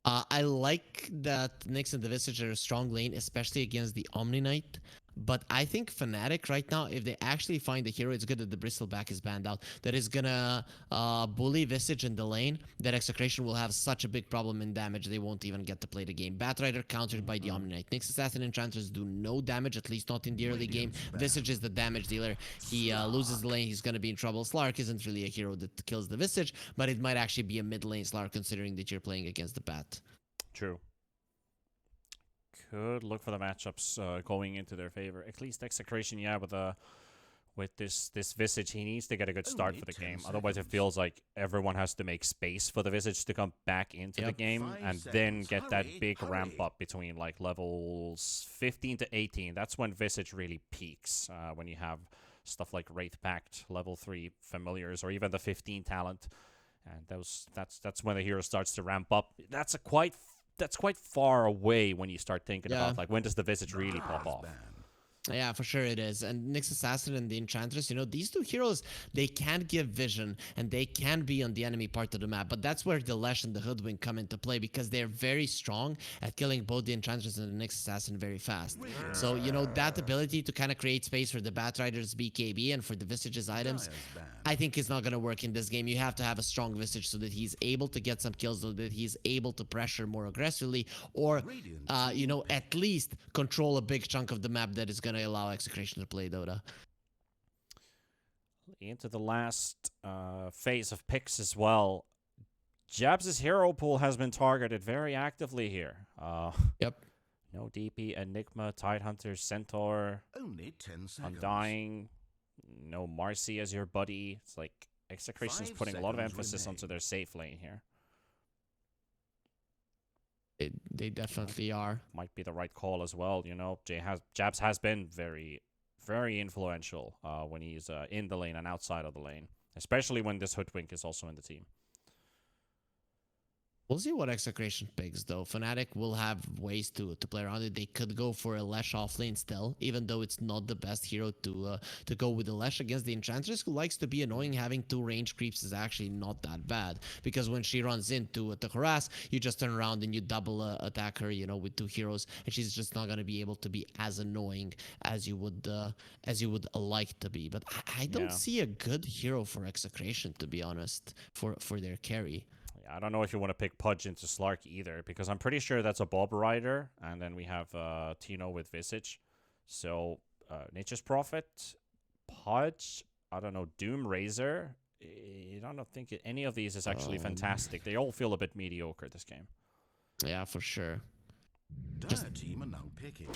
I like that Nyx and the Visage are a strong lane, especially against the Omni Knight. But I think Fnatic right now, if they actually find a hero, it's good that the Bristleback is banned out. That is gonna bully Visage in the lane. That Execration will have such a big problem in damage, they won't even get to play the game. Batrider countered by the Omni Knight. Nyx Assassin Enchanters do no damage, at least not in the early game. Visage is the damage dealer. He loses the lane, he's gonna be in trouble. Slark isn't really a hero that kills the Visage, but it might actually be a mid lane Slark considering that you're playing against the Bat. True. Could look for the matchups going into their favor. At least Execration, yeah, with this Visage, he needs to get a good start for the game. Otherwise, it feels like everyone has to make space for the Visage to come back into the game and then get that big ramp up between like levels 15 to 18. That's when Visage really peaks, when you have stuff like Wraith Pact, level 3 familiars, or even the 15 talent. And that's when the hero starts to ramp up. That's quite far away when you start thinking about like when does the Visage really pop off. Yeah, for sure it is. And Nyx Assassin and the Enchantress, you know, these two heroes, they can give vision and they can be on the enemy part of the map. But that's where the Lash and the Hoodwink come into play because they're very strong at killing both the Enchantress and the Nyx Assassin very fast. So, you know, that ability to kind of create space for the Batrider's BKB and for the Visage's items, I think is not going to work in this game. You have to have a strong Visage so that he's able to get some kills, so that he's able to pressure more aggressively, or, you know, at least control a big chunk of the map that is going to allow Execration to play Dota. Into the last phase of picks as well. Jabs' hero pool has been targeted very actively here. Yep. No DP, Enigma, Tidehunter, Centaur, Only 10 seconds. Undying, no Marcy as your buddy. It's like Execration's putting a lot of emphasis onto their safe lane here. They definitely are. Might be the right call as well, you know. Jabs has been very, very influential when he's in the lane and outside of the lane, especially when this Hoodwink is also in the team. We'll see what Execration picks, though. Fnatic will have ways to play around it. They could go for a Lash off lane still, even though it's not the best hero to go with the Lash against the Enchantress, who likes to be annoying. Having 2 range creeps is actually not that bad, because when she runs in to harass, you just turn around and you double attack her, you know, with 2 heroes, and she's just not going to be able to be as annoying as you would like to be. But I don't see a good hero for Execration, to be honest, for their carry. I don't know if you want to pick Pudge into Slark either, because I'm pretty sure that's a Bob Rider, and then we have Tino with Visage. So, Nature's Prophet, Pudge, I don't know, Doom Razor. I don't think any of these is actually fantastic. They all feel a bit mediocre this game. Yeah, for sure. Just team are now picking.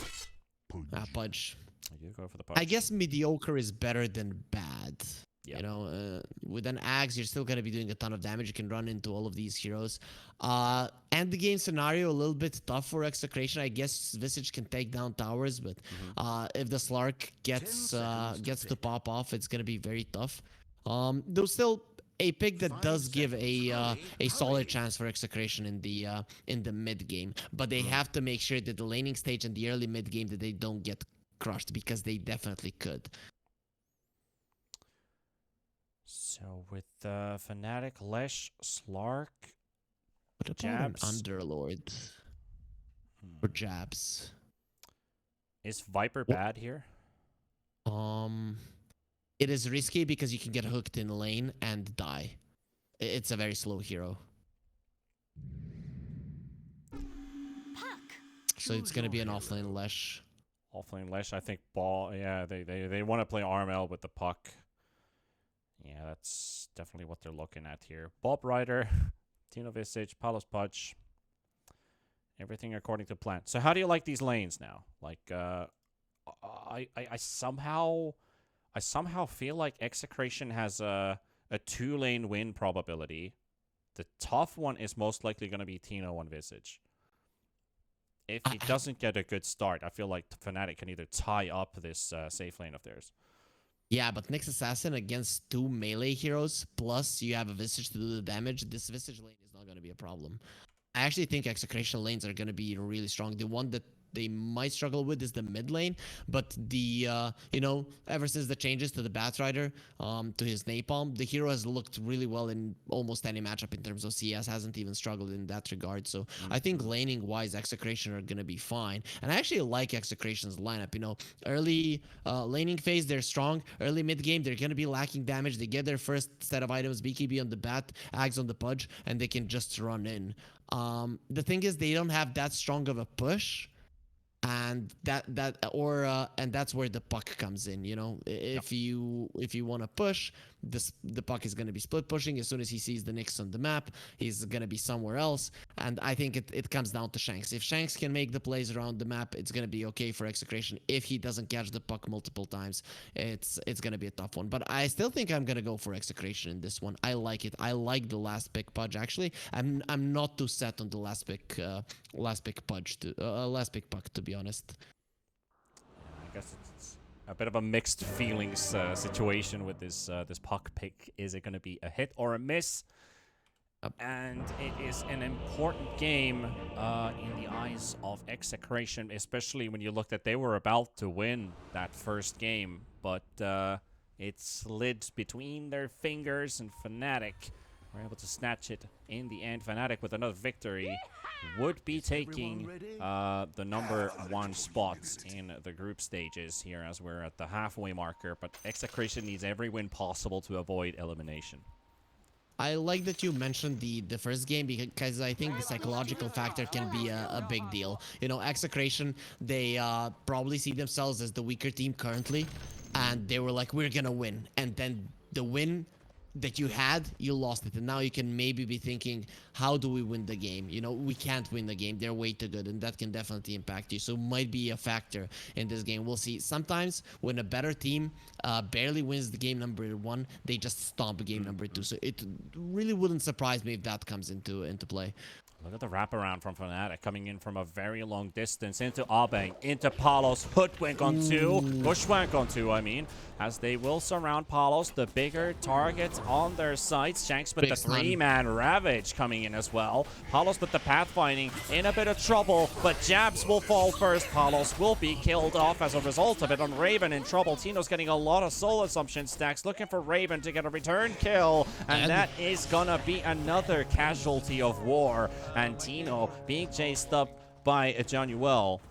Pudge. You go for the Pudge. I guess mediocre is better than bad. Yep. You know, with an axe, you're still going to be doing a ton of damage. You can run into all of these heroes. And the game scenario, a little bit tough for Execration. I guess Visage can take down towers, but if the Slark gets to pop off, it's going to be very tough. Though still a pick that does give a solid chance for Execration in the mid game, but they have to make sure that the laning stage and the early mid game that they don't get crushed, because they definitely could. So with Fnatic, Lesh, Slark, what about Jabs, an Underlord or Jabs? Is Viper bad here? It is risky because you can get hooked in lane and die. It's a very slow hero. So it's gonna be an offlane Lesh. Offlane Lesh, I think ball. Yeah, they want to play RML with the puck. Yeah, that's definitely what they're looking at here. Bob Rider, Tino Visage, Palos Pudge. Everything according to plan. So how do you like these lanes now? Like, I somehow feel like Execration has a 2-lane win probability. The tough one is most likely going to be Tino and Visage. If he doesn't get a good start, I feel like Fnatic can either tie up this safe lane of theirs. Yeah, but Nyx Assassin against 2 melee heroes, plus you have a Visage to do the damage, this Visage lane is not going to be a problem. I actually think Execration lanes are going to be really strong. The one that they might struggle with is the mid lane. But the you know, ever since the changes to the Batrider, to his napalm, the hero has looked really well in almost any matchup in terms of CS. Hasn't even struggled in that regard. So I think laning wise, Execration are gonna be fine. And I actually like Execration's lineup. You know, early laning phase they're strong. Early mid game they're gonna be lacking damage. They get their first set of items, BKB on the bat, Ags on the Pudge, and they can just run in. The thing is they don't have that strong of a push, and and that's where the puck comes in. You know, if you want to push, the puck is going to be split pushing. As soon as he sees the Nyx on the map, he's going to be somewhere else. And I think it comes down to Shanks. If Shanks can make the plays around the map, it's going to be okay for Execration. If he doesn't catch the puck multiple times, it's going to be a tough one. But I still think I'm going to go for Execration in this one. I like it. I like the last pick Pudge. Actually, I'm not too set on the last pick Pudge to last pick puck, to be honest. I guess it's a bit of a mixed feelings situation with this puck pick. Is it going to be a hit or a miss? And it is an important game in the eyes of Execration, especially when you look that they were about to win that first game, but it slid between their fingers, and Fnatic were able to snatch it in the end. Fnatic with another victory would be taking the #1 spot in the group stages here as we're at the halfway marker, but Execration needs every win possible to avoid elimination. I like that you mentioned the first game, because I think the psychological factor can be a big deal. You know, Execration, they probably see themselves as the weaker team currently, and they were like, we're gonna win. And then the win that you had, you lost it, and now you can maybe be thinking, how do we win the game? You know, we can't win the game. They're way too good, and that can definitely impact you. So might be a factor in this game. We'll see. Sometimes when a better team barely wins the game #1, they just stomp game #2. So it really wouldn't surprise me if that comes into play. Look at the wraparound from Fnatic, coming in from a very long distance into Abeng, into Palos, hoodwink on 2, bushwhack on 2, I mean, as they will surround Palos, the bigger targets on their sights. Shanks with the 3-man Ravage coming in as well. Palos with the pathfinding, in a bit of trouble, but Jabs will fall first. Palos will be killed off as a result of it, on Raven in trouble. Tino's getting a lot of soul assumption stacks, looking for Raven to get a return kill, and that is gonna be another casualty of war. And Tino being chased up by Januel.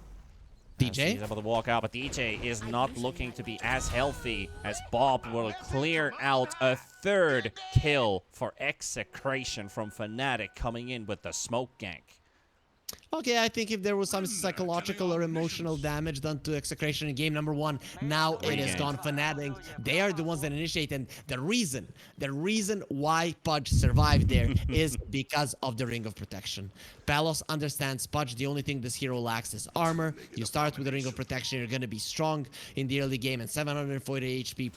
DJ? He's able to walk out, but DJ is not looking to be as healthy, as Bob will clear out a third kill for Execration from Fnatic, coming in with the smoke gank. Okay, I think if there was some psychological or emotional damage done to Execration in game #1, now it is gone. Fnatic, they are the ones that initiate, and the reason why Pudge survived there is because of the Ring of Protection. Palos understands Pudge, the only thing this hero lacks is armor. You start with the Ring of Protection, you're gonna be strong in the early game, and 740 HP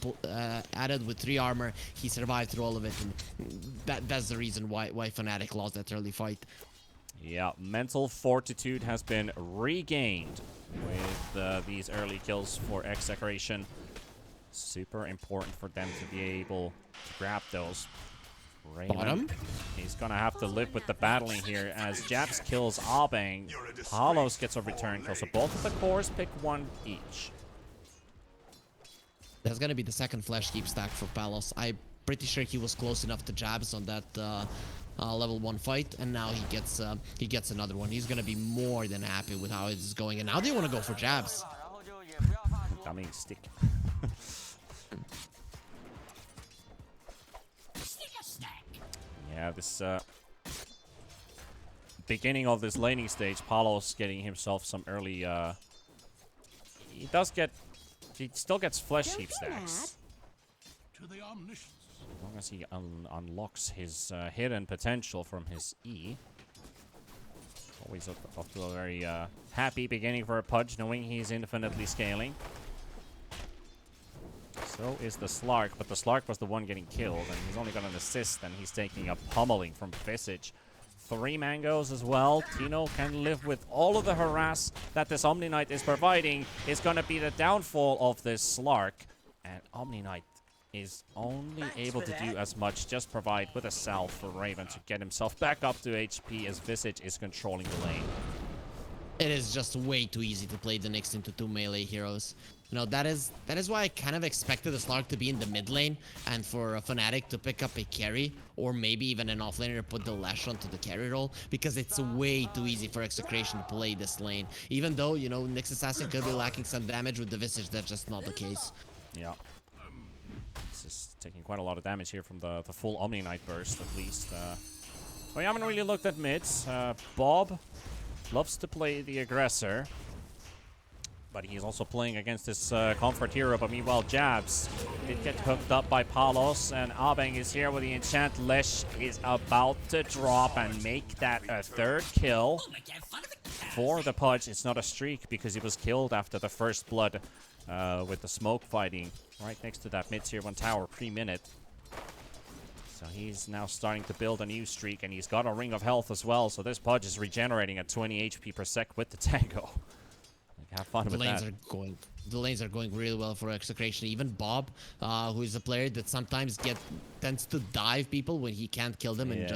added with 3 armor. He survived through all of it, and that's the reason why Fnatic lost that early fight. Yeah, mental fortitude has been regained with these early kills for Execration. Super important for them to be able to grab those. Raven, he's gonna have to live with the battling here as Japs kills Abeng. Palos gets a return kill, so both of the cores pick 1 each. That's gonna be the second flash keep stack for Palos. I'm pretty sure he was close enough to Jabs on that level 1 fight, and now he gets another one. He's gonna be more than happy with how it's going, and now they want to go for Jabs. Dummy stick. Yeah, this beginning of this laning stage, Palos getting himself some early. He still gets flesh heap stacks. To the omniscience. As long as he unlocks his hidden potential from his E. Always off to a very happy beginning for a Pudge, knowing he's infinitely scaling. So is the Slark, but the Slark was the one getting killed, and he's only got an assist, and he's taking a pummeling from Visage. 3 mangoes as well. Tino can live with all of the harass that this Omni Knight is providing. Is going to be the downfall of this Slark, and Omni Knight is only able to do as much, just provide with a salve for Raven to get himself back up to HP as Visage is controlling the lane. It is just way too easy to play the Nyx into 2 melee heroes. You know, that is why I kind of expected the Slark to be in the mid lane and for a Fnatic to pick up a carry or maybe even an offlaner to put the Lash onto the carry role, because it's way too easy for Execration to play this lane. Even though, you know, Nyx Assassin could be lacking some damage with the Visage, that's just not the case. Yeah. This is taking quite a lot of damage here from the full Omni Knight burst, at least. We haven't really looked at mids. Bob loves to play the aggressor, but he's also playing against his comfort hero. But meanwhile, Jabs did get hooked up by Palos, and Abeng is here with the enchant. Lesh is about to drop and make that a 3rd kill for the Pudge. It's not a streak because he was killed after the first blood with the smoke fighting right next to that mid-tier 1 tower pre-minute. So he's now starting to build a new streak, and he's got a ring of health as well. So this Pudge is regenerating at 20 HP per sec with the Tango. Have fun with that. The lanes are going really well for Execration. Even Bob, who is a player that sometimes tends to dive people when he can't kill them and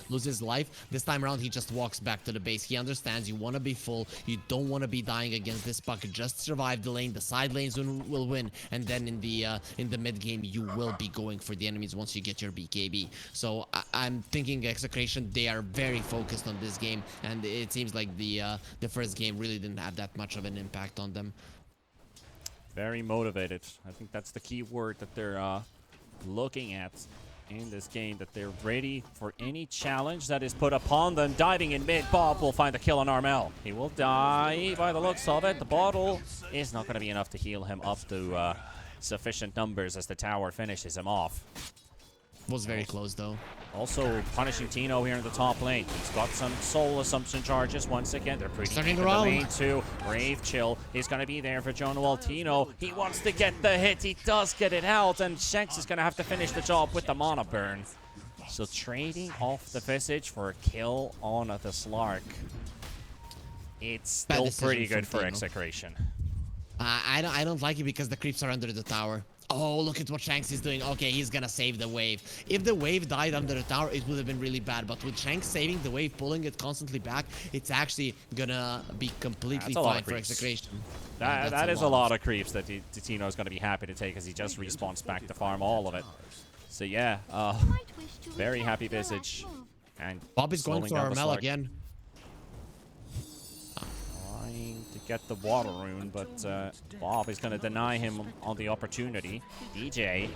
loses life. This time around, he just walks back to the base. He understands you want to be full. You don't want to be dying against this puck. Just survive the lane. The side lanes will win, and then in the mid game, you will be going for the enemies once you get your BKB. So I'm thinking Execration, they are very focused on this game, and it seems like the first game really didn't have that much of an impact on them. Very motivated. I think that's the key word that they're looking at in this game, that they're ready for any challenge that is put upon them. Diving in mid, Bob will find the kill on Armel. He will die by the looks of it. The bottle is not going to be enough to heal him up to sufficient numbers as the tower finishes him off. Was very close though. Also punishing Tino here in the top lane. He's got some soul assumption charges once again. They're pretty deep in the lane too. Brave Chill is going to be there for John Noel. Tino, he wants to get the hit. He does get it out, and Shanks is going to have to finish the job with the mana burn. So trading off the Visage for a kill on the Slark. It's still pretty good for Execration. I don't like it because the creeps are under the tower. Oh, look at what Shanks is doing. Okay, he's gonna save the wave. If the wave died under the tower, it would have been really bad. But with Shanks saving the wave, pulling it constantly back, it's actually gonna be completely fine for Execration. That is a lot of creeps that Tino is gonna be happy to take, as he just respawns back to farm all of it. So yeah, very happy Visage. And Bob is going for Armel again. To get the water rune, but Bob is going to deny him on the opportunity. DJ,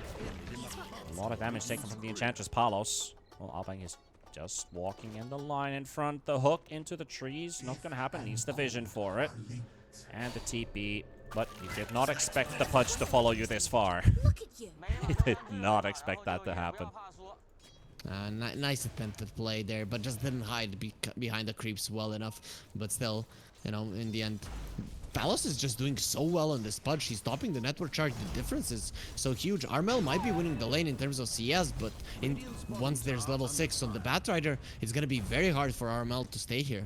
a lot of damage taken from the Enchantress Palos. Well, Abeng is just walking in the line in front. The hook into the trees, not going to happen. Needs the vision for it. And the TP, but you did not expect the Pudge to follow you this far. Look at you. He did not expect that to happen. Nice attempted play there, but just didn't hide behind the creeps well enough. But still, you know, in the end, Palos is just doing so well on this Pudge. He's stopping the network charge. The difference is so huge. Armel might be winning the lane in terms of CS, but once there's level 6 on the Batrider, it's going to be very hard for Armel to stay here.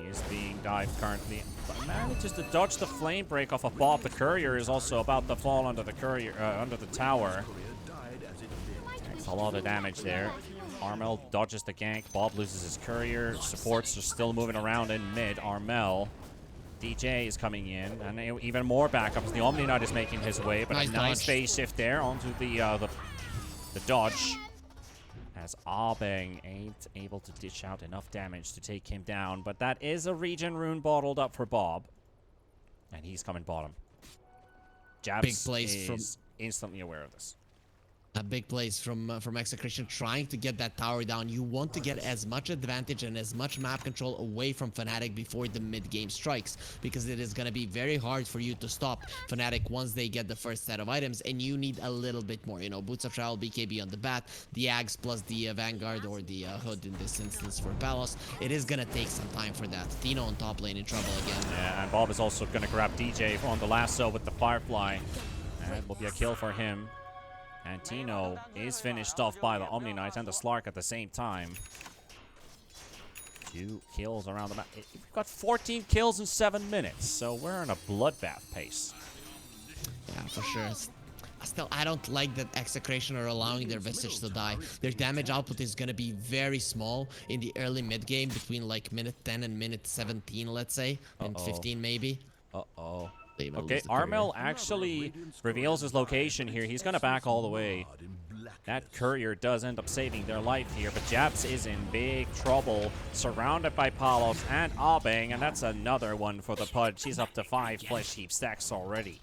He is being dived currently, but manages to dodge the flame break off of Bob. The courier is also about to fall under the under the tower. Takes a lot of damage there. Armel dodges the gank. Bob loses his courier. Supports are still moving around in mid. Armel. DJ is coming in, and even more backup as the Omni Knight is making his way. But a nice phase shift there onto the dodge. As Abeng ain't able to dish out enough damage to take him down. But that is a regen rune bottled up for Bob. And he's coming bottom. Jabs is instantly aware of this. A big place from Execration trying to get that tower down. You want to get as much advantage and as much map control away from Fnatic before the mid-game strikes, because it is going to be very hard for you to stop Fnatic once they get the first set of items, and you need a little bit more. You know, Boots of Travel, BKB on the bat, the Ags plus the Vanguard or the Hood in this instance for Palos. It is going to take some time for that. Tino on top lane in trouble again. Yeah, and Bob is also going to grab DJ on the lasso with the Firefly, and it will be a kill for him. And Tino is finished off by the Omni Knight and the Slark at the same time. 2 kills around the map. We've got 14 kills in 7 minutes, so we're in a bloodbath pace. Yeah, for sure. Still, I don't like that Execration are allowing their Visage to die. Their damage output is gonna be very small in the early mid game between like minute 10 and minute 17, let's say, and 15 maybe. Uh-oh. They even Okay, lose the courier. Armel actually reveals his location here. He's going to back all the way. That courier does end up saving their life here, but Japs is in big trouble, surrounded by Palos and Abeng, and that's another one for the Pudge. He's up to 5 flesh heap stacks already.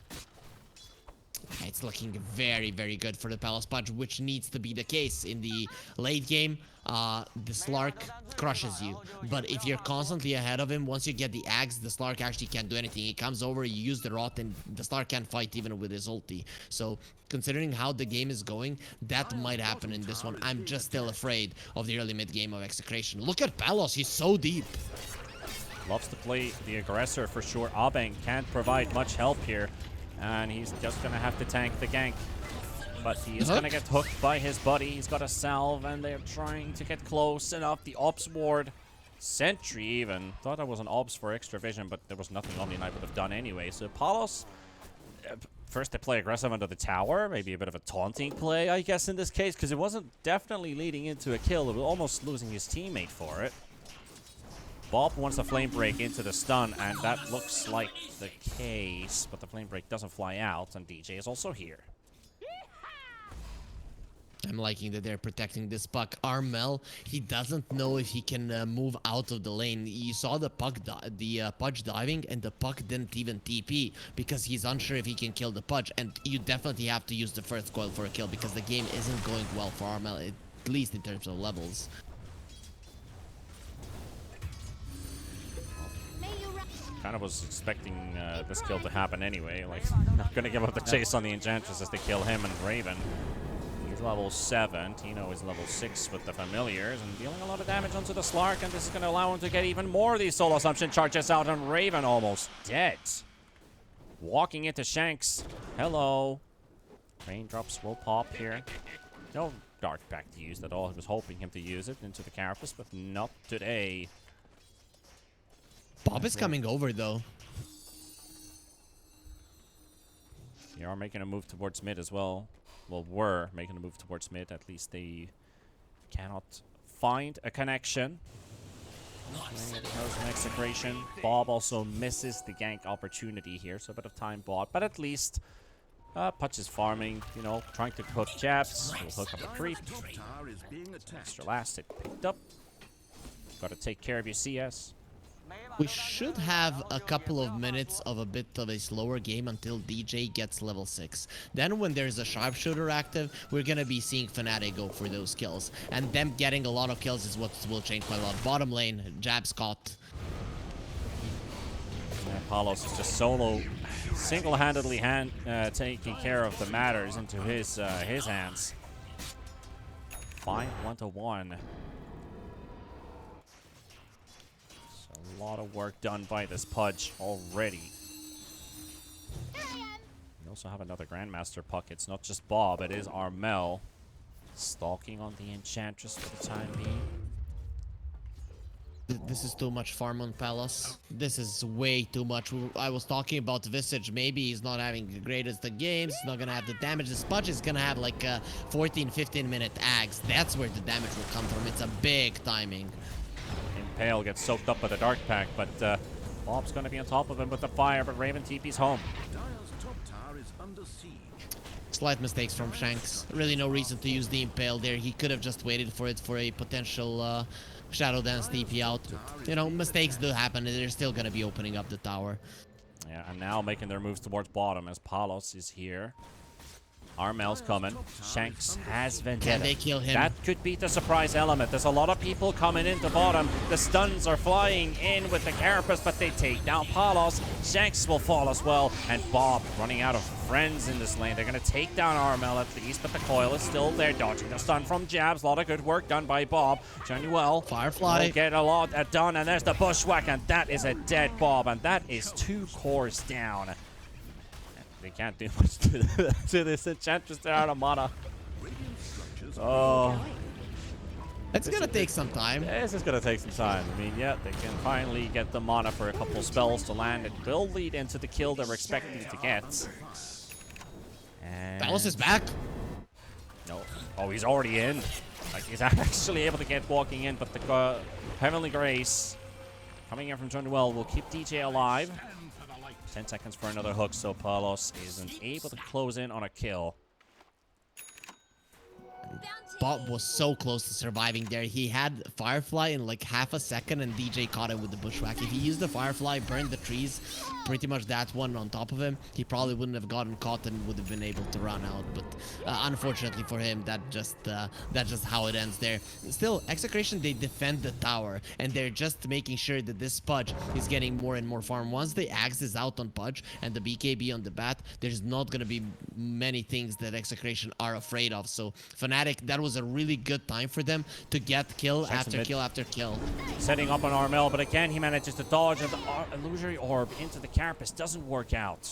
It's looking very, very good for the Palace Pudge, which needs to be the case in the late game. The Slark crushes you, but if you're constantly ahead of him, once you get the axe, the Slark actually can't do anything. He comes over, you use the rot, and the Slark can't fight even with his ulti. So, considering how the game is going, that might happen in this one. I'm just still afraid of the early mid game of Execration. Look at Palos, he's so deep. Loves to play the aggressor for sure. Abeng can't provide much help here, and he's just going to have to tank the gank. But he is going to get hooked by his buddy. He's got a salve, and they're trying to get close enough. The Ops ward, Sentry even. Thought that was an Ops for extra vision, but there was nothing Omni Knight would have done anyway. So Palos, first they play aggressive under the tower. Maybe a bit of a taunting play, I guess, in this case, because it wasn't definitely leading into a kill. It was almost losing his teammate for it. Bob wants a flame break into the stun, and that looks like the case, but the flame break doesn't fly out, and DJ is also here. I'm liking that they're protecting this puck. Armel, he doesn't know if he can move out of the lane. You saw the puck, Pudge diving, and the puck didn't even TP because he's unsure if he can kill the Pudge. And you definitely have to use the first coil for a kill because the game isn't going well for Armel, at least in terms of levels. Kind of was expecting this kill to happen anyway. Like, not gonna give up the chase on the Enchantress as they kill him and Raven. He's level 7. Tino is level 6 with the Familiars and dealing a lot of damage onto the Slark, and this is going to allow him to get even more of these Soul Assumption charges out, and Raven almost dead. Walking into Shanks. Hello. Raindrops will pop here. No Dark Pact used at all. He was hoping him to use it into the Carapace, but not today. Bob is coming over, though. They are making a move towards mid as well. Well, were making a move towards mid. At least they cannot find a connection. There's an Execration. Bob also misses the gank opportunity here, so a bit of time bought. But at least Putch is farming, you know, trying to hook jabs. He'll hook up a creep. Extra last hit picked up. Got to take care of your CS. We should have a couple of minutes of a bit of a slower game until DJ gets level 6. Then when there's a sharpshooter active, we're going to be seeing Fnatic go for those kills. And them getting a lot of kills is what will change quite a lot. Bottom lane, jabs caught. Palos is just solo, single-handedly taking care of the matters into his hands. Fine, 1-1. A lot of work done by this Pudge already. We also have another Grandmaster puck. It's not just Bob, it is Armel. Stalking on the Enchantress for the time being. This is too much farm on Palos. This is way too much. I was talking about Visage. Maybe he's not having the greatest of games. He's not going to have the damage. This Pudge is going to have like a 14-15 minute axe. That's where the damage will come from. It's a big timing. Impale gets soaked up by the Dark Pack, but Bob's going to be on top of him with the fire, but Raven TP's home. Slight mistakes from Shanks. Really no reason to use the Impale there. He could have just waited for it for a potential Shadow Dance TP out. You know, mistakes do happen, and they're still going to be opening up the tower. Yeah, and now making their moves towards bottom as Palos is here. Armel's coming. Shanks has Vendetta. Can they kill him? That could be the surprise element. There's a lot of people coming into bottom. The stuns are flying in with the Carapace, but they take down Palos. Shanks will fall as well. And Bob running out of friends in this lane. They're going to take down Armel at least, but the coil is still there. Dodging the stun from jabs. A lot of good work done by Bob. Januel Firefly will get a lot done. And there's the bushwhack, and that is a dead Bob. And that is 2 cores down. They can't do much to this Enchantress. They're out of mana. Oh. It's going to take some time. This is going to take some time. I mean, yeah, they can finally get the mana for a couple spells to land. It will lead into the kill they were expecting to get. Palos is back. No. Oh, he's already in. Like, he's actually able to get walking in, but the Heavenly Grace coming in from Johnny Well will keep DJ alive. 10 seconds for another hook, so Palos isn't able to close in on a kill. Bob was so close to surviving there. He had Firefly in like half a second and DJ caught him with the bushwhack. If he used the Firefly, burned the trees, pretty much that one on top of him, he probably wouldn't have gotten caught and would have been able to run out. But unfortunately for him, that's just how it ends there. Still, Execration, they defend the tower and they're just making sure that this Pudge is getting more and more farm. Once the Axe is out on Pudge and the BKB on the bat, there's not going to be many things that Execration are afraid of. So Fnatic, that was a really good time for them to get kill after kill after kill. Setting up on Armel, but again, he manages to dodge and the illusory orb into the carapace doesn't work out.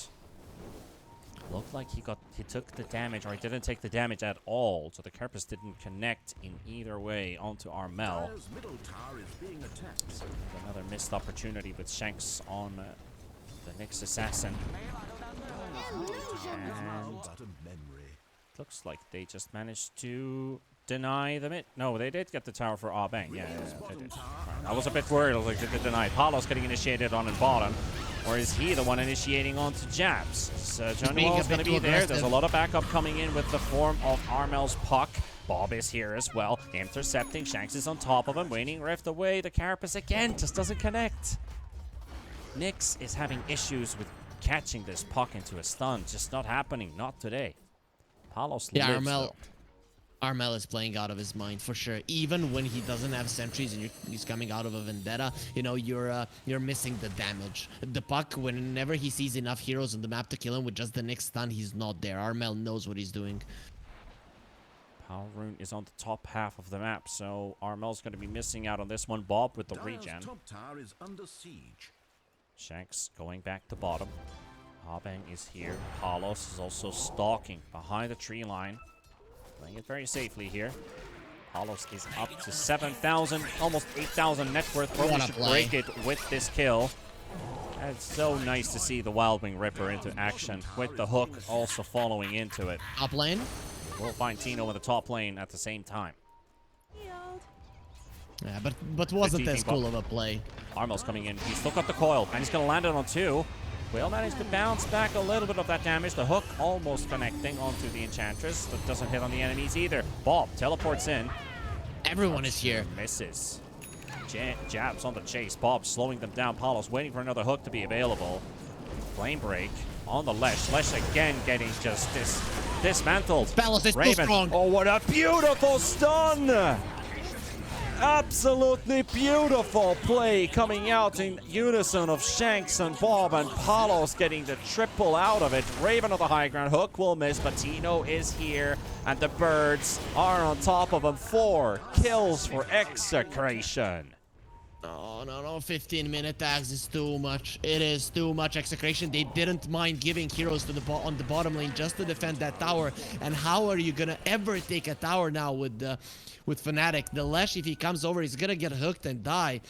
Looked like he took the damage, or he didn't take the damage at all, so the carapace didn't connect in either way onto Armel. Another missed opportunity with Shanks on the Nyx Assassin. And looks like they just managed to deny the mid. No, they did get the tower for Bang. Yeah, they did. Right. I was a bit worried. I was like, did they deny? Palos getting initiated on in bottom. Or is he the one initiating onto Jabs? So Johnny Wall's going to be there. There's a lot of backup coming in with the form of Armel's puck. Bob is here as well. Intercepting. Shanks is on top of him. Waning Rift away. The carapace again just doesn't connect. Nyx is having issues with catching this puck into a stun. Just not happening. Not today. Palos lives, though. Armel is playing out of his mind for sure. Even when he doesn't have sentries and he's coming out of a vendetta, you know, you're missing the damage. The puck, whenever he sees enough heroes on the map to kill him with just the next stun, he's not there. Armel knows what he's doing. Power Rune is on the top half of the map, so Armel's going to be missing out on this one. Bob with the regen. Top tower is under siege. Shanks going back to bottom. Bang is here. Palos is also stalking behind the tree line. Playing it very safely here. Palos is up to 7,000, almost 8,000 net worth. Probably should break it with this kill. And it's so nice to see the Wildwing Ripper into action with the hook also following into it. Top lane. We'll find Tino in the top lane at the same time. Yeah, but wasn't as cool of a play. Armel's coming in. He's still got the coil, and he's going to land it on 2. Will manage to bounce back a little bit of that damage. The hook almost connecting onto the Enchantress. That doesn't hit on the enemies either. Bob teleports in. Everyone is here. Misses. Jabs on the chase. Bob slowing them down. Palos waiting for another hook to be available. Flame break on the Lesh. Lesh again getting just dismantled. Palos is Raven. too strong. Oh, what a beautiful stun! Absolutely beautiful play coming out in unison of Shanks and Bob, and Palos getting the triple out of it. Raven on the high ground. Hook will miss, but Tino is here, and the birds are on top of him. 4 kills for Execration. No, 15-minute tags is too much. It is too much. Execration, they didn't mind giving heroes to on the bottom lane just to defend that tower. And how are you gonna ever take a tower now with Fnatic? The Lesh, if he comes over, he's gonna get hooked and die.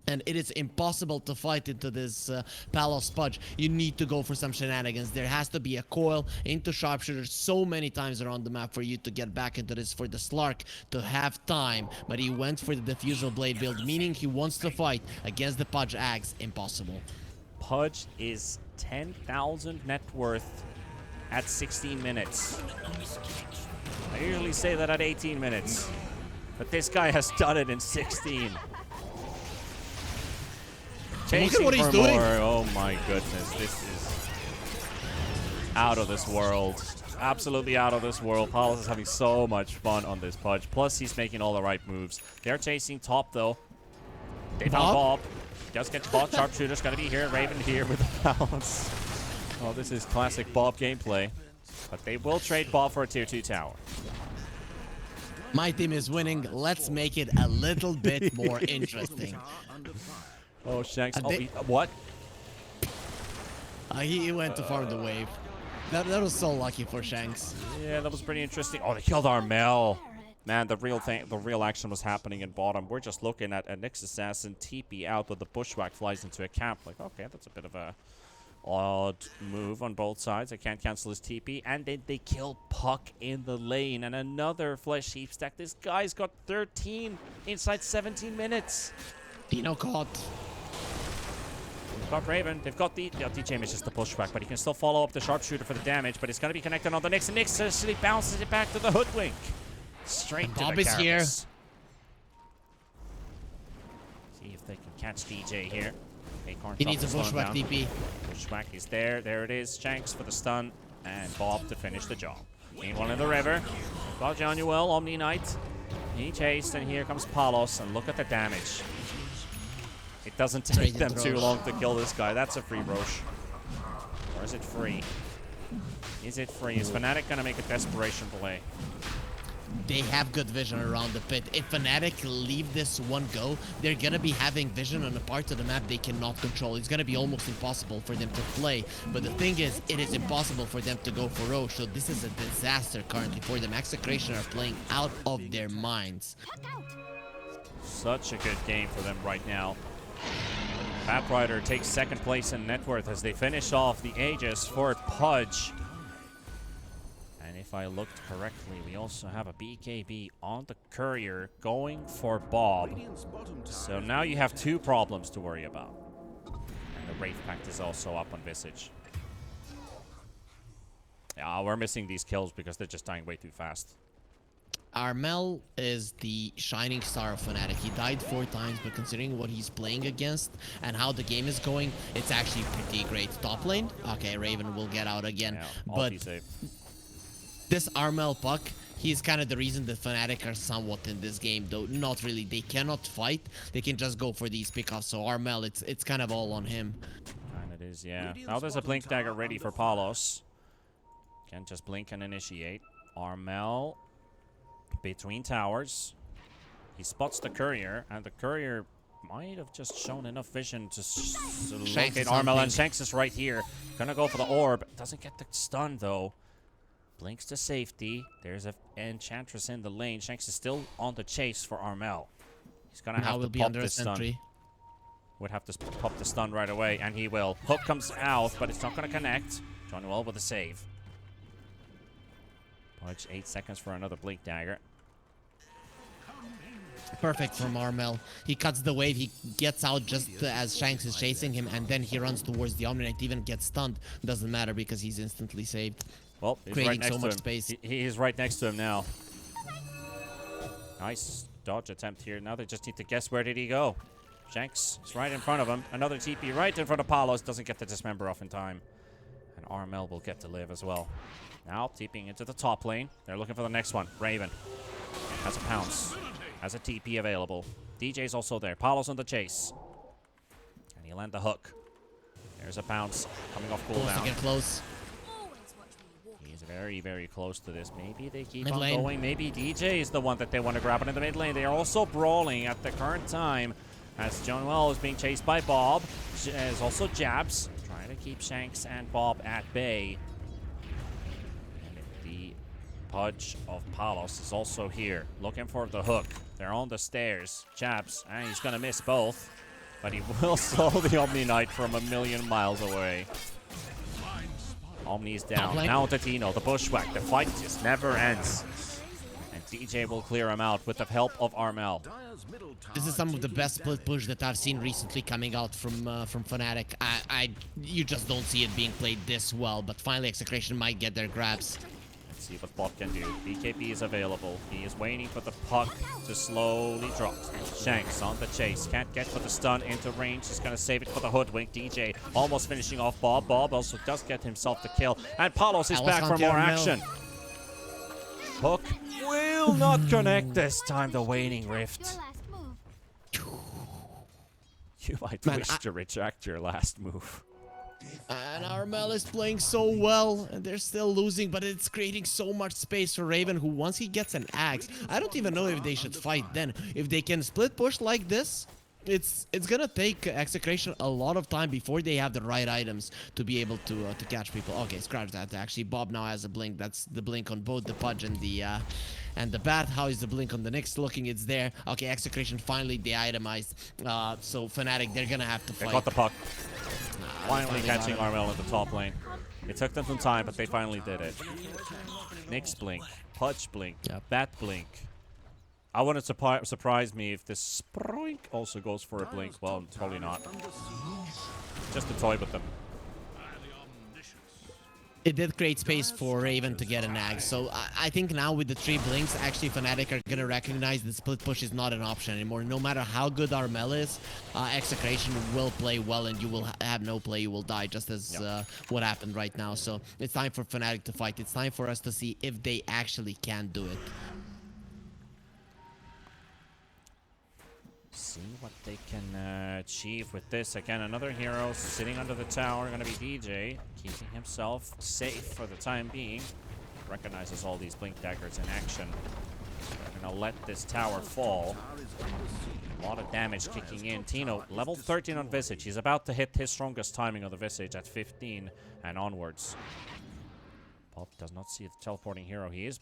And it is impossible to fight into this Palos Pudge. You need to go for some shenanigans. There has to be a coil into Sharpshooter so many times around the map for you to get back into this, for the Slark to have time. But he went for the Diffusal Blade build, meaning he wants to fight against the Pudge Axe. Impossible. Pudge is 10,000 net worth at 16 minutes. I usually say that at 18 minutes. But this guy has done it in 16. Look at what he's doing. Oh my goodness, this is out of this world. Absolutely out of this world. Palos is having so much fun on this Pudge. Plus, he's making all the right moves. They're chasing top, though. They found Bob. Just get caught. Sharpshooter's going to be here. Raven here with the balance. Oh, this is classic Bob gameplay. But they will trade Bob for a tier 2 tower. My team is winning. Let's make it a little bit more interesting. Oh, Shanks. What? He went to farm the wave. That was so lucky for Shanks. Yeah, that was pretty interesting. Oh, they killed Armel. Man, the real action was happening in bottom. We're just looking at a Nyx Assassin TP out with the bushwhack flies into a camp. Like, okay, that's a bit of a Odd move on both sides. I can't cancel his TP. And then they kill Puck in the lane. And another Flesh Heap stack. This guy's got 13 inside 17 minutes. Dino caught. They've got Raven. They've got the... Yeah, DJ misses the pushback, but he can still follow up the sharpshooter for the damage. But it's going to be connected on the Nyx. And Nyx actually bounces it back to the Hoodwink. Straight to Bob the is here. carapace. See if they can catch DJ here. Acorn He needs a drops the stun bushwhack down. DP. Bushwhack is there. There it is. Shanks for the stun. And Bob to finish the job. Game one in the river. Got Januel, Omni Knight. He chased, and here comes Palos. And look at the damage. It doesn't take Straight them into too Roche. long to kill this guy. That's a free Roche. Or is it free? Is it free? Is Fnatic going to make a desperation play? They have good vision around the pit. If Fnatic leave this one go, they're gonna be having vision on a part of the map they cannot control. It's gonna be almost impossible for them to play. But the thing is, it is impossible for them to go for Roche. So this is a disaster currently for them. Execration are playing out of their minds. Such a good game for them right now. Batrider takes second place in net worth as they finish off the Aegis for Pudge. And if I looked correctly, we also have a BKB on the Courier going for Bob. Radiant's bottom tower So now you have two problems to worry about. And the Wraith Pact is also up on Visage. Yeah, we're missing these kills because they're just dying way too fast. Armel is the shining star of Fnatic. He died 4 times, but considering what he's playing against and how the game is going, it's actually pretty great. Top lane, okay, Raven will get out again. Yeah, but ulti save. this Armel Puck, he's kind of the reason that Fnatic are somewhat in this game, though not really. They cannot fight. They can just go for these pickoffs. So Armel, it's kind of all on him. And it is, yeah. Now there's a Blink Dagger ready for Palos. Can just blink and initiate. Armel between towers. He spots the Courier, and the Courier might have just shown enough vision to locate is Armel, on and blink. Shanks is right here. Gonna go for the orb. Doesn't get the stun, though. Blinks to safety. There's a Enchantress in the lane. Shanks is still on the chase for Armel. He's gonna Now have will to be pop under a this stun. sentry. Would have to pop the stun right away, and he will. Hook comes out, but it's not going to connect. John Well with a save. Pudge 8 seconds for another Blink Dagger. Perfect from Armel. He cuts the wave. He gets out just as Shanks is chasing him, and then he runs towards the Omni Knight. Even gets stunned. Doesn't matter because he's instantly saved. Well, he's Creating right next so to much him. space. He is right next to him now. Nice dodge attempt here. Now they just need to guess where did he go. Shanks is right in front of him. Another TP right in front of Palos. Doesn't get the dismember off in time. And Armel will get to live as well. Now TPing into the top lane. They're looking for the next one. Raven has a pounce. Has a TP available. DJ's also there. Palos on the chase. And he'll land the hook. There's a bounce coming off Close to cooldown. get close. He's very, very close to this. Maybe they keep Mid on lane. going. Maybe DJ is the one that they want to grab. But in the mid lane, they are also brawling at the current time. As John Well is being chased by Bob. There's also Jabs. Trying to keep Shanks and Bob at bay. And the Pudge of Palos is also here. Looking for the hook. They're on the stairs. Jabs. And he's going to miss both. But he will slow the Omni Knight from a million miles away. Omni's down. lane. Now to Tino. The bushwhack. The fight just never ends. And DJ will clear him out with the help of Armel. Dire's middle tower This is some of the taking best split damage. push that I've seen recently coming out from Fnatic. You just don't see it being played this well, but finally Execration might get their grabs. Let's see what Bob can do. BKB is available. He is waiting for the puck to slowly drop. Shanks on the chase. Can't get for the stun into range. He's going to save it for the hoodwink. DJ almost finishing off Bob. Bob also does get himself the kill. And Palos is Palos back for onto more Armel. action. Hook will not connect this time. The waning rift. You might Man, wish to retract your last move. And Armel is playing so well, and they're still losing, but it's creating so much space for Raven, who once he gets an axe, I don't even know if they should fight then. If they can split push like this, it's gonna take Execration a lot of time before they have the right items to be able to catch people. Okay, scratch that. Actually, Bob now has a blink. That's the blink on both the Pudge and the Bat. How is the blink on the Nyx looking? It's there. Okay, Execration finally de-itemized. So Fnatic, they're gonna have to They fight. got the puck. Finally catching Armel in the top lane. It took them some time, but they finally did it. Nyx blink, Pudge blink, Bat blink. I wouldn't surprise me if this Sproink also goes for a blink. Well, probably not. Just to toy with them. It did create space for Raven to get a nag, so I think now with the 3 blinks, actually Fnatic are gonna recognize the split push is not an option anymore. No matter how good Armel is, Execration will play well and you will have no play, you will die, just as what happened right now. So it's time for Fnatic to fight. It's time for us to see if they actually can do it. See what they can achieve with this. Again, another hero sitting under the tower, gonna be DJ, keeping himself safe for the time being. Recognizes all these blink daggers in action. They're gonna let this tower fall. A lot of damage kicking in. Tino, level 13 on Visage. He's about to hit his strongest timing of the Visage at 15 and onwards. Bob does not see the teleporting hero. He is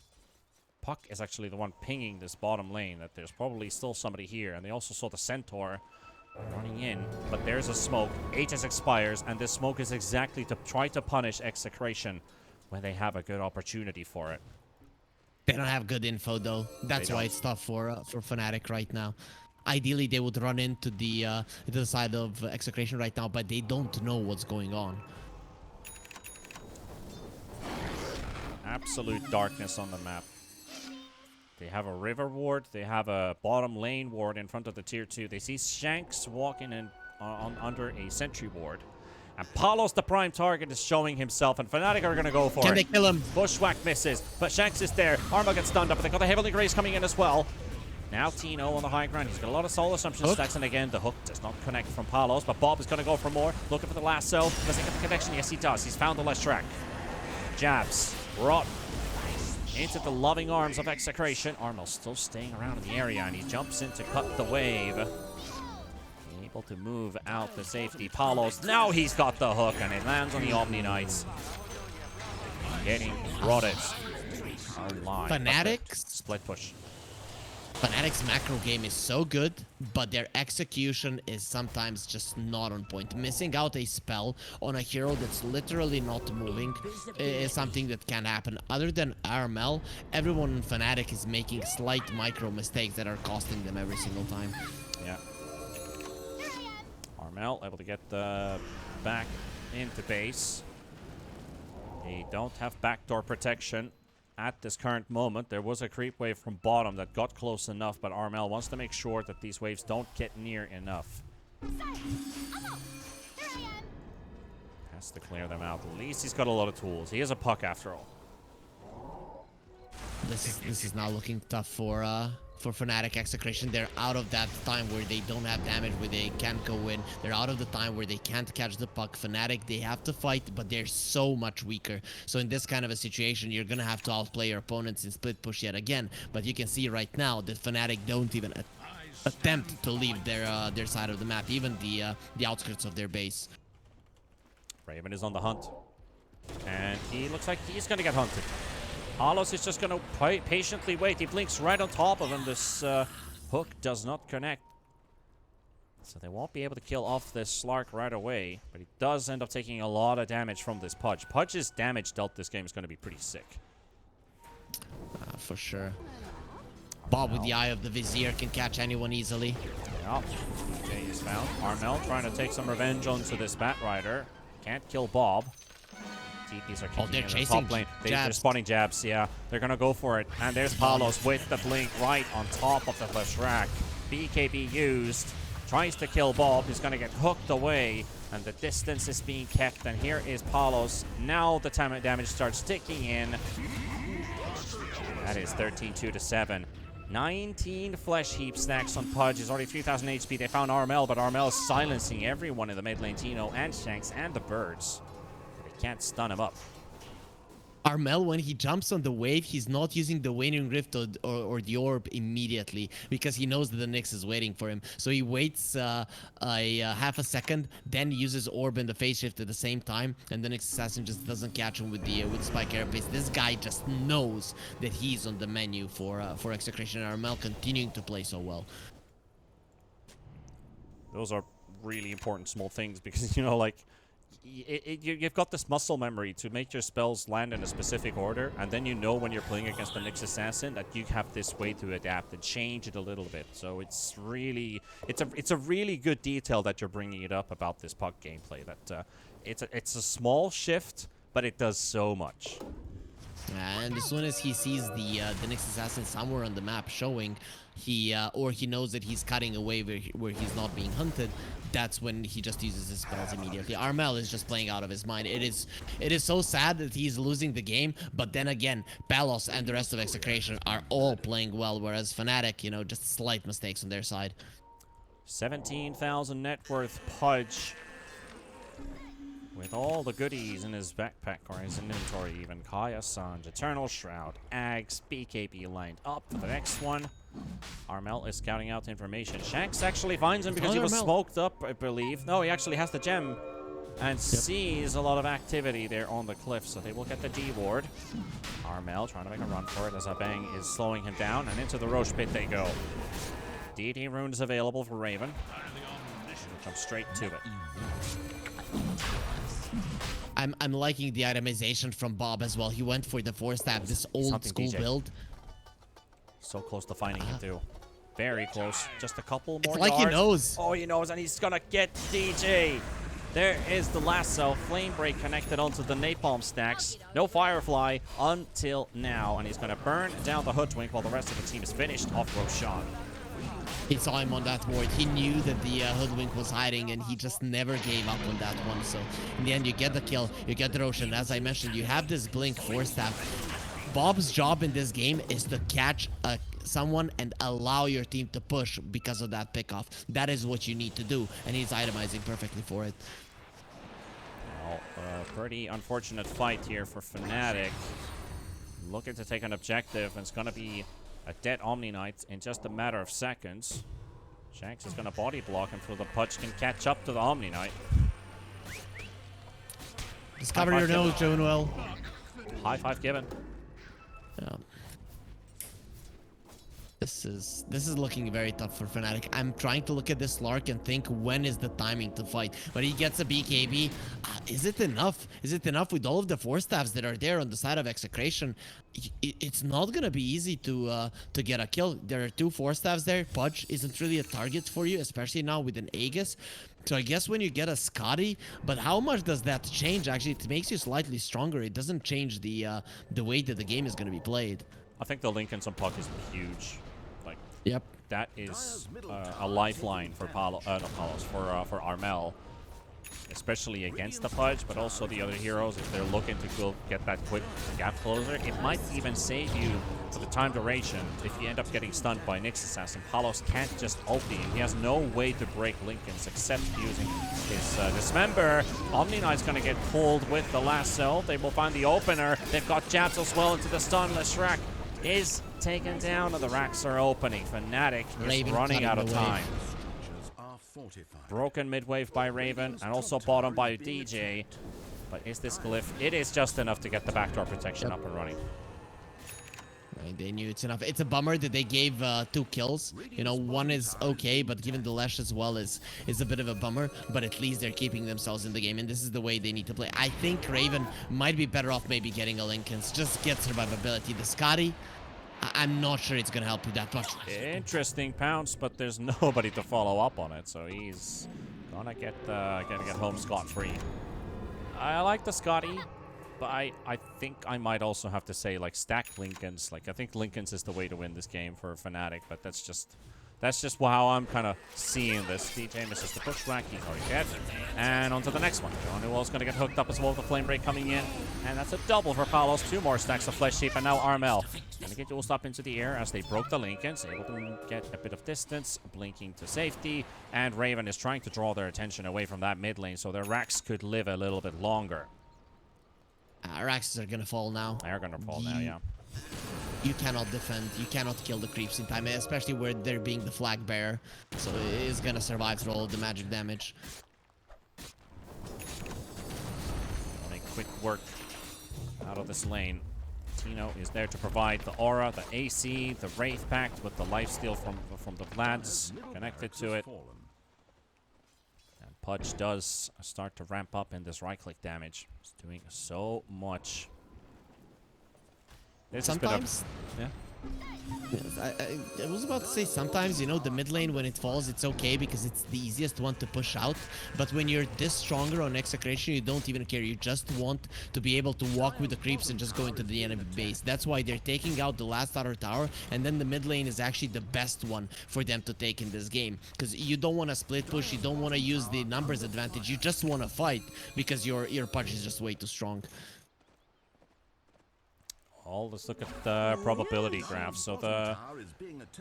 Puck is actually the one pinging this bottom lane, that there's probably still somebody here. And they also saw the Centaur running in, but there's a smoke. Aegis expires, and this smoke is exactly to try to punish Execration when they have a good opportunity for it. They don't have good info though. That's why it's tough for Fnatic right now. Ideally, they would run into the side of Execration right now, but they don't know what's going on. Absolute darkness on the map. They have a river ward. They have a bottom lane ward in front of the tier 2. They see Shanks walking in under a sentry ward. And Palos, the prime target, is showing himself. And Fnatic are going to go for it. Can they kill him? Bushwhack misses. But Shanks is there. Arma gets stunned up. But they got the Heavenly Grace coming in as well. Now Tino on the high ground. He's got a lot of soul assumption stacks. And again, the hook does not connect from Palos. But Bob is going to go for more. Looking for the lasso. Does he get the connection? Yes, he does. He's found the Leshrac. Jabs. Rot. Into the loving arms of Execration. Armel still staying around in the area, and he jumps in to cut the wave. Able to move out the safety. Palos, now he's got the hook, and it lands on the Omni Knights. Getting rotted. Fnatic's split push. Fnatic's macro game is so good, but their execution is sometimes just not on point. Missing out a spell on a hero that's literally not moving is something that can happen. Other than Armel, everyone in Fnatic is making slight micro mistakes that are costing them every single time. Yeah. Armel able to get back into base. They don't have backdoor protection. At this current moment, there was a creep wave from bottom that got close enough, but Armel wants to make sure that these waves don't get near enough. Has to clear them out. At least he's got a lot of tools. He is a Puck after all. This is now looking tough for Fnatic. Execration. They're out of that time where they don't have damage, where they can't go in. They're out of the time where they can't catch the puck. Fnatic, they have to fight, but they're so much weaker. So in this kind of a situation, you're gonna have to outplay your opponents in split push yet again. But you can see right now that Fnatic don't even attempt to leave their side of the map, even the outskirts of their base. Raven is on the hunt, and he looks like he's gonna get hunted. Palos is just going to patiently wait. He blinks right on top of him. This hook does not connect. So they won't be able to kill off this Slark right away. But he does end up taking a lot of damage from this Pudge. Pudge's damage dealt this game is going to be pretty sick. For sure. Bob with the Eye of the Vizier can catch anyone easily. Yeah, DJ is found. Armel trying to take some revenge onto this Bat Rider. Can't kill Bob. TPs are kicking in the top lane. They're spawning jabs, yeah. They're going to go for it. And there's Palos with the blink right on top of the Leshrac. BKB used. Tries to kill Bob. He's going to get hooked away. And the distance is being kept. And here is Palos. Now the damage starts ticking in. That is 13-2 to 7. 19 flesh heap stacks on Pudge. He's already 3,000 HP. They found Armel, but Armel is silencing everyone in the mid lane. Tino and Shanks and the birds. Can't stun him up. Armel, when he jumps on the wave, he's not using the Waning Rift or the Orb immediately because he knows that the Nyx is waiting for him. So he waits half a second, then uses Orb and the Phase Shift at the same time, and the Nyx Assassin just doesn't catch him with the Spike Airpace. This guy just knows that he's on the menu for Execration, and Armel continuing to play so well. Those are really important small things because, you know, like, you've got this muscle memory to make your spells land in a specific order, and then you know when you're playing against the Nyx Assassin that you have this way to adapt and change it a little bit. So it's a really good detail that you're bringing it up about this puck gameplay. That it's a small shift, but it does so much. And as soon as he sees the Nyx Assassin somewhere on the map showing, or he knows that he's cutting away where he's not being hunted, that's when he just uses his spells immediately. Armel is just playing out of his mind. It is so sad that he's losing the game, but then again, Palos and the rest of Execration are all playing well, whereas Fnatic, you know, just slight mistakes on their side. 17,000 net worth Pudge. With all the goodies in his backpack or his inventory, even Kaya Sanj, Eternal Shroud, Ags, BKB lined up for the next one. Armel is scouting out information. Shanks actually finds him because he was smoked up, I believe. No, he actually has the gem and sees a lot of activity there on the cliff, so they will get the D ward. Armel trying to make a run for it as Abang is slowing him down, and into the Roche pit they go. DD rune is available for Raven. Jump straight to it. I'm liking the itemization from Bob as well. He went for the 4-stab, this old school DJ. build. So close to finding him too. Very close. Just a couple more It's like yards. he knows. Oh, he knows, and he's gonna get DJ. There is the lasso. Flame break connected onto the napalm stacks. No Firefly until now, and he's gonna burn down the Hoodwink while the rest of the team is finished off Roshan. He saw him on that ward. He knew that the Hoodwink was hiding, and he just never gave up on that one. So in the end, you get the kill, you get the Roshan. As I mentioned, you have this Blink 4-stab. Bob's job in this game is to catch someone and allow your team to push because of that pickoff. That is what you need to do, and he's itemizing perfectly for it. Well, pretty unfortunate fight here for Fnatic. Looking to take an objective, and it's gonna be a dead Omni Knight in just a matter of seconds. Shanks is gonna body block him so the Pudge can catch up to the Omni Knight. Just cover your nose, Jonuel. High five given. This is looking very tough for Fnatic. I'm trying to look at this Lark and think when is the timing to fight. But he gets a BKB. Is it enough? Is it enough with all of the 4-stabs that are there on the side of Execration? It's not gonna be easy to get a kill. There are 2 4-stabs there. Pudge isn't really a target for you, especially now with an Aegis. So I guess when you get a Scotty, but how much does that change? Actually, it makes you slightly stronger. It doesn't change the way that the game is gonna be played. I think the Linken's on puck is huge. Like, yep, that is a lifeline for for Armel, especially against the Pudge, but also the other heroes. If they're looking to go get that quick gap closer, it might even save you for the time duration. If you end up getting stunned by Nyx Assassin, Palos can't just ulti. He has no way to break Linken's except using his Dismember. Omni Knight's gonna get pulled with the lasso. They will find the opener. They've got jabs as well into the stun. Leshrac is taken down, and the racks are opening. Fnatic is running out of time. Broken mid-wave by Raven, and also bottom by DJ. But is this glyph? It is just enough to get the backdoor protection up and running. Right, they knew it's enough. It's a bummer that they gave 2 kills. You know, 1 is okay, but given the Lash as well is a bit of a bummer. But at least they're keeping themselves in the game, and this is the way they need to play. I think Raven might be better off maybe getting a Linken's. Just get survivability. The Scotty, I'm not sure it's going to help you that much. Interesting pounce, but there's nobody to follow up on it, so he's gonna get home scot-free. I like the Scotty, but I think I might also have to say, like, stack Linken's. Like, I think Linken's is the way to win this game for Fnatic, but that's just how I'm kind of seeing this. DJ misses the pushback, he's already dead. And on to the next one. John Newell's going to get hooked up as well with the Flame Break coming in. And that's a double for Palos. 2 more stacks of Flesh Sheep, and now Armel going to get Jules up into the air as they broke the Linken's, able to get a bit of distance, blinking to safety. And Raven is trying to draw their attention away from that mid lane, so their racks could live a little bit longer. Raxes are going to fall now. They're going to fall now, yeah. You cannot defend, you cannot kill the creeps in time, especially where they're being the flag bearer. So it is gonna survive through all of the magic damage. Make quick work out of this lane. Tino is there to provide the aura, the AC, the Wraith Pact with the lifesteal from the Vlads connected to it. And Pudge does start to ramp up in this right-click damage. It's doing so much. This has been Sometimes, yeah. I was about to say sometimes, you know, the mid lane when it falls, it's okay because it's the easiest one to push out. But when you're this stronger on Execration, you don't even care. You just want to be able to walk with the creeps and just go into the enemy base. That's why they're taking out the last outer tower, and then the mid lane is actually the best one for them to take in this game. Because you don't want to split push, you don't want to use the numbers advantage, you just want to fight because your punch is just way too strong. Let's look at the probability graph. So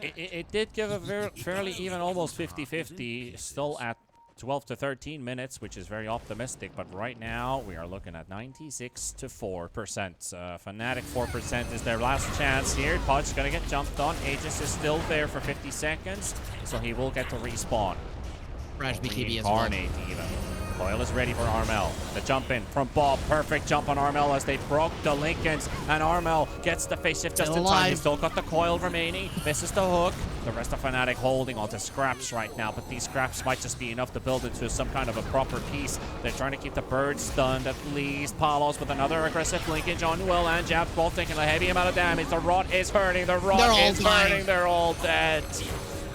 it did give a fairly even, almost 50-50, still at 12 to 13 minutes, which is very optimistic. But right now we are looking at 96 to 4%. Fnatic 4% is their last chance here. Pudge gonna get jumped on. Aegis is still there for 50 seconds, so he will get to respawn. Crash BKB as well. Incarnate even. Coil is ready for Armel. The jump in from Bob. Perfect jump on Armel as they broke the Lincolns. And Armel gets the face shift just in time. He's still got the coil remaining. This is the hook. The rest of Fnatic holding onto scraps right now. But these scraps might just be enough to build into some kind of a proper piece. They're trying to keep the birds stunned at least. Palos with another aggressive linkage on Will and Jab. Both taking a heavy amount of damage. The rot is hurting. The rot is hurting. They're all dead.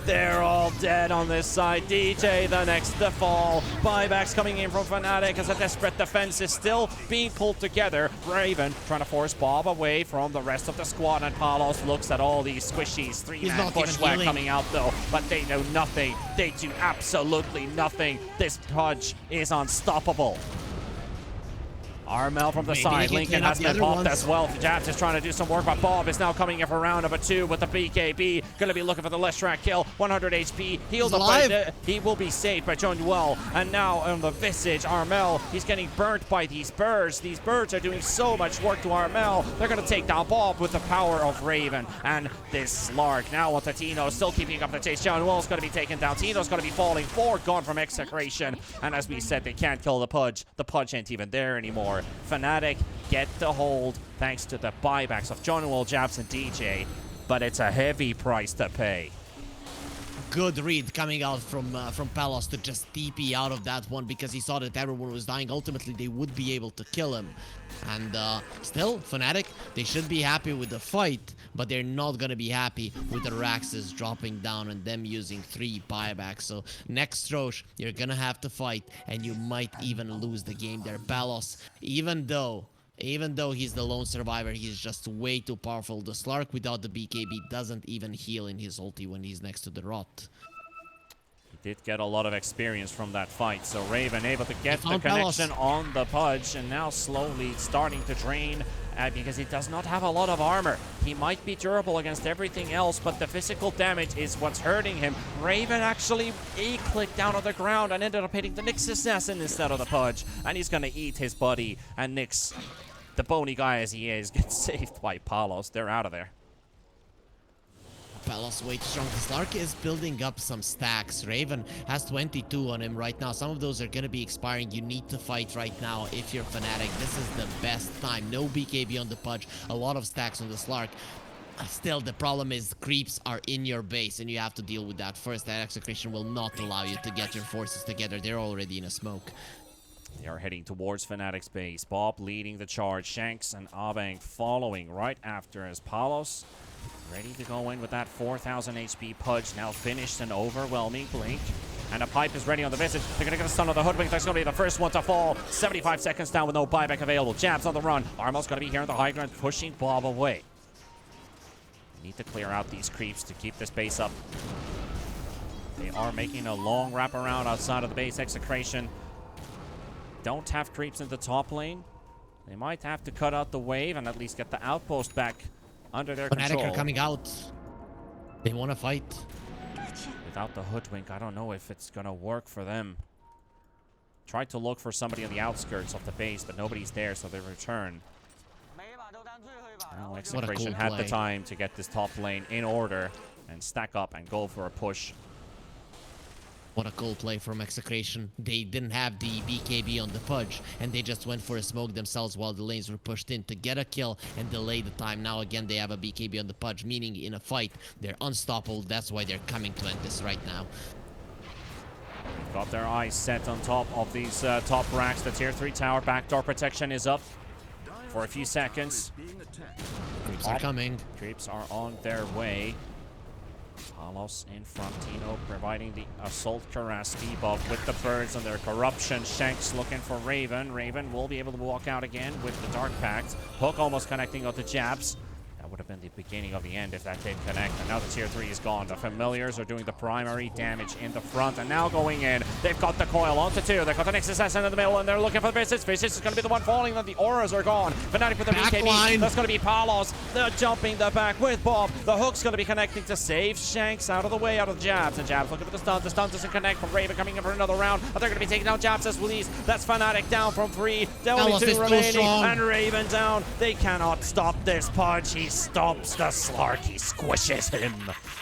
They're all dead on this side. DJ the next to fall. Buybacks coming in from Fnatic as a desperate defense is still being pulled together. Raven trying to force Bob away from the rest of the squad, and Palos looks at all these squishies. Three-man bushwhack coming out though, but they know nothing. They do absolutely nothing. This Pudge is unstoppable. Armel from the side. Lincoln has been popped as well. Jabs is trying to do some work, but Bob is now coming in for round number 2 with the BKB. Going to be looking for the left track kill. 100 HP. Healed up by he will be saved by John Well. And now on the Visage, Armel, he's getting burnt by these birds. These birds are doing so much work to Armel. They're going to take down Bob with the power of Raven. And this Slark now with the Tino still keeping up the chase. John Well's going to be taken down. Tino's going to be falling. 4 gone from Execration. And as we said, they can't kill the Pudge. The Pudge ain't even there anymore. Fnatic get the hold thanks to the buybacks of John Will, Jabs, and DJ, but it's a heavy price to pay. Good read coming out from Palos to just TP out of that one because he saw that everyone was dying. Ultimately, they would be able to kill him. And still, Fnatic, they should be happy with the fight, but they're not going to be happy with the Raxes dropping down and them using 3 buybacks. So next Roche, you're going to have to fight, and you might even lose the game there. Palos, even though he's the lone survivor, he's just way too powerful. The Slark without the BKB doesn't even heal in his ulti when he's next to the Rot. He did get a lot of experience from that fight, so Raven able to get the connection on the Pudge, and now slowly starting to drain because he does not have a lot of armor. He might be durable against everything else, but the physical damage is what's hurting him. Raven actually clicked down on the ground and ended up hitting the Nyx Assassin instead of the Pudge, and he's going to eat his buddy, and Nyx, the bony guy as he is, gets saved by Palos. They're out of there. Palos way too strong. The Slark is building up some stacks. Raven has 22 on him right now. Some of those are going to be expiring. You need to fight right now if you're Fnatic. This is the best time. No BKB on the Pudge. A lot of stacks on the Slark. Still, the problem is creeps are in your base, and you have to deal with that first. That Execration will not allow you to get your forces together. They're already in a smoke. They are heading towards Fnatic's base. Bob leading the charge. Shanks and Abang following right after as Palos ready to go in with that 4,000 HP Pudge. Now finished an overwhelming blink. And a pipe is ready on the Visage. They're going to get a stun on the Hoodwink. That's going to be the first one to fall. 75 seconds down with no buyback available. Jabs on the run. Armel's going to be here on the high ground, pushing Bob away. Need to clear out these creeps to keep this base up. They are making a long wraparound outside of the base. Execration don't have creeps in the top lane. They might have to cut out the wave and at least get the outpost back under their control. Fnatic are coming out. They want to fight. Without the Hoodwink, I don't know if it's going to work for them. Tried to look for somebody on the outskirts of the base, but nobody's there, so they return. Well, Execration had the time to get this top lane in order and stack up and go for a push. What a cool play from Execration. They didn't have the BKB on the Pudge, and they just went for a smoke themselves while the lanes were pushed in to get a kill and delay the time. Now again, they have a BKB on the Pudge, meaning in a fight, they're unstoppable. That's why they're coming to end this right now. Got their eyes set on top of these top racks. The tier 3 tower backdoor protection is up for a few seconds. Creeps are coming. Creeps are on their way. Palos in front, Tino providing the assault caress debuff with the birds and their corruption. Shanks looking for Raven. Raven will be able to walk out again with the Dark Pact. Hook almost connecting onto Jabs. That would have been the beginning of the end if that didn't connect. And now the tier 3 is gone. The familiars are doing the primary damage in the front. And now going in, they've got the coil onto 2. They've got the Nexus Assassin in the middle, and they're looking for Visits. Visits is going to be the one falling. Then the auras are gone. Fnatic with the BKB. That's going to be Palos. They're jumping the back with Bob. The hook's going to be connecting to save Shanks out of the way, out of Jabs. And Jabs looking for the stun. The stun doesn't connect from Raven coming in for another round. But they're going to be taking down Jabs as release. That's Fnatic down from 3. Only 2 remaining. And Raven down. They cannot stop this Pudge. He stops the Slark. He squishes him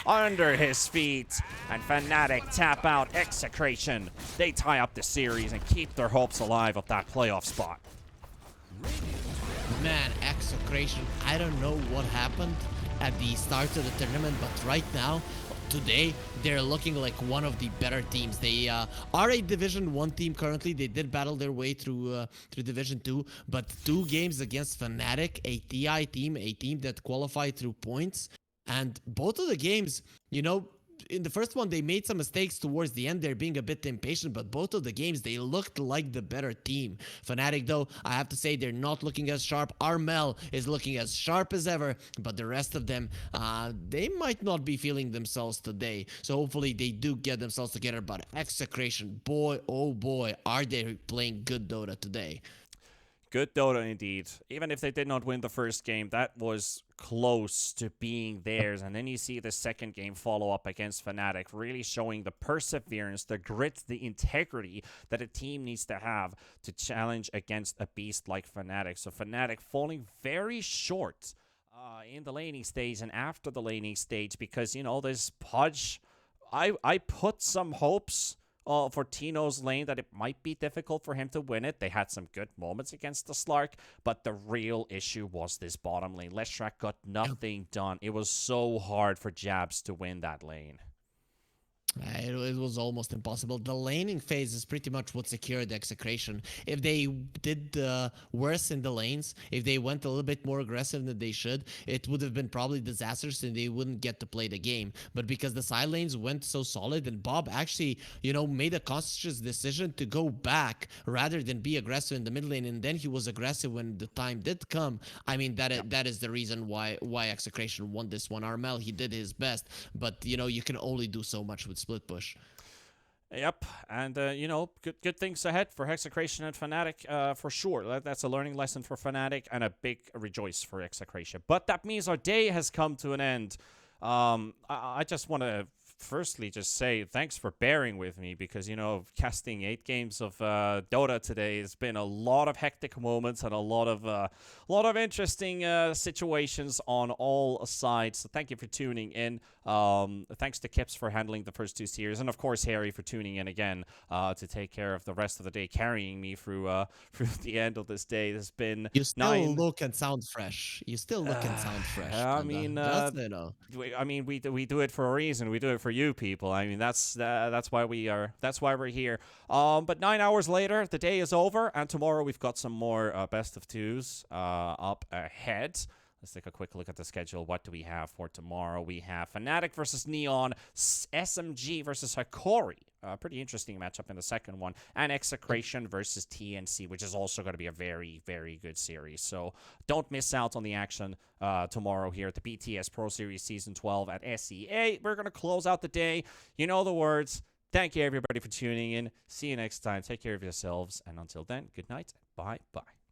under his feet. And Fnatic tap out Execration. They tie up the series and keep their hopes alive of that playoff spot. Man, Execration, I don't know what happened at the start of the tournament, but right now, today, they're looking like one of the better teams. They are a Division 1 team currently. They did battle their way through Division 2, but 2 games against Fnatic, a TI team, a team that qualified through points. And both of the games, you know, in the first one, they made some mistakes towards the end. They're being a bit impatient, but both of the games, they looked like the better team. Fnatic, though, I have to say, they're not looking as sharp. Armel is looking as sharp as ever, but the rest of them, they might not be feeling themselves today. So hopefully they do get themselves together. But Execration, boy, oh boy, are they playing good Dota today. Good Dota indeed. Even if they did not win the first game, that was close to being theirs. And then you see the second game follow up against Fnatic, really showing the perseverance, the grit, the integrity that a team needs to have to challenge against a beast like Fnatic. So Fnatic falling very short in the laning stage and after the laning stage because, you know, this Pudge, I put some hopes for Tino's lane that it might be difficult for him to win it. They had some good moments against the Slark, but the real issue was this bottom lane. Leshrac got nothing done. It was so hard for Jabs to win that lane. It was almost impossible. The laning phase is pretty much what secured the Execration. If they did worse in the lanes, if they went a little bit more aggressive than they should, it would have been probably disastrous and they wouldn't get to play the game. But because the side lanes went so solid and Bob actually, you know, made a conscious decision to go back rather than be aggressive in the mid lane, and then he was aggressive when the time did come. I mean, that is the reason why Execration won this one. Armel, he did his best, but you know, you can only do so much with split push. Yep, and you know, good things ahead for Execration and Fnatic for sure. That's a learning lesson for Fnatic and a big rejoice for Execration. But that means our day has come to an end. I just want to firstly just say thanks for bearing with me because, you know, casting 8 games of Dota today has been a lot of hectic moments and a lot of interesting situations on all sides. So thank you for tuning in. Thanks to Kips for handling the first 2 series, and of course Harry for tuning in again to take care of the rest of the day, carrying me through the end of this day. There's been you still look and sound fresh. You still look and sound fresh. I mean, we do it for a reason. We do it for you people. I mean, that's why we're here. But 9 hours later, the day is over, and tomorrow we've got some more best of 2s up ahead. Let's take a quick look at the schedule. What do we have for tomorrow? We have Fnatic versus Neon, SMG versus Hikori. Pretty interesting matchup in the second one. And Execration versus TNC, which is also going to be a very, very good series. So don't miss out on the action tomorrow here at the BTS Pro Series Season 12 at SEA. We're going to close out the day. You know the words. Thank you, everybody, for tuning in. See you next time. Take care of yourselves. And until then, good night. Bye-bye.